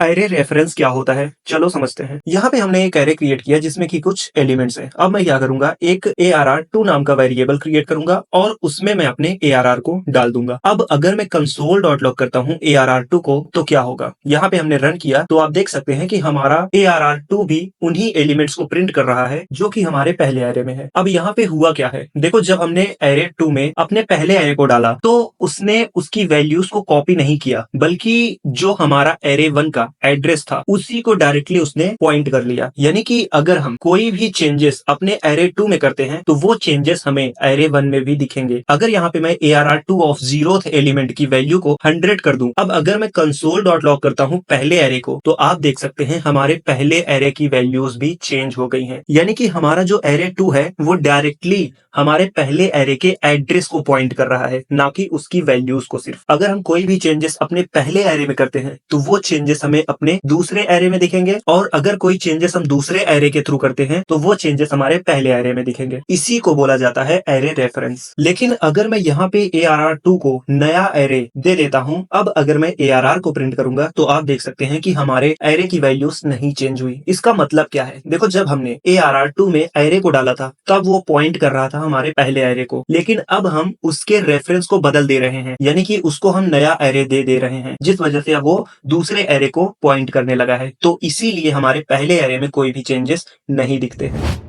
Array reference क्या होता है? चलो समझते हैं। यहाँ पे हमने एक एरे क्रिएट किया जिसमें कि कुछ एलिमेंट्स हैं। अब मैं क्या करूंगा, एक ARR2 नाम का वेरिएबल क्रिएट करूंगा और उसमें मैं अपने ARR को डाल दूंगा। अब अगर मैं कंसोल डॉट लॉग करता हूँ ARR2 को तो क्या होगा? यहाँ पे हमने रन किया तो आप देख सकते हैं कि हमारा ARR2 भी उन्हीं एलिमेंट्स को प्रिंट कर रहा है जो कि हमारे पहले एरे में है। अब यहाँ पे हुआ क्या है, देखो जब हमने एरे 2 में अपने पहले एरे को डाला तो उसने उसकी वैल्यूज को कॉपी नहीं किया, बल्कि जो हमारा एरे 1 का एड्रेस था उसी को डायरेक्टली उसने पॉइंट कर लिया। यानी कि अगर हम कोई भी चेंजेस अपने एरे 2 में करते हैं तो वो चेंजेस हमें एरे 1 में भी दिखेंगे। अगर यहाँ पे मैं ARR2 ऑफ 0th एलिमेंट की वैल्यू को 100 कर दूं, अब अगर मैं कंसोल डॉट लॉग करता हूं पहले एरे को, तो आप देख सकते हैं हमारे पहले एरे की वैल्यूज भी चेंज हो गई हैं। यानी कि हमारा जो एरे 2 है वो डायरेक्टली हमारे पहले एरे के एड्रेस को पॉइंट कर रहा है, ना कि उसकी वैल्यूज को सिर्फ। अगर हम कोई भी चेंजेस अपने पहले एरे में करते हैं तो वो चेंजेस हमें अपने दूसरे एरे में दिखेंगे, और अगर कोई चेंजेस हम दूसरे एरे के थ्रू करते हैं तो वो चेंजेस हमारे पहले एरे में दिखेंगे। इसी को बोला जाता है एरे रेफरेंस। लेकिन अगर मैं यहाँ पे ARR2 को नया एरे दे देता हूँ, अब अगर मैं ARR को प्रिंट करूंगा तो आप देख सकते हैं कि हमारे एरे की वैल्यूज नहीं चेंज हुई। इसका मतलब क्या है? देखो जब हमने ARR2 में एरे को डाला था तब वो पॉइंट कर रहा था हमारे पहले एरे को, लेकिन अब हम उसके रेफरेंस को बदल दे रहे हैं, यानी कि उसको हम नया एरे दे रहे हैं, जिस वजह से अब वो दूसरे एरे को पॉइंट करने लगा है। तो इसीलिए हमारे पहले एरे में कोई भी चेंजेस नहीं दिखते हैं।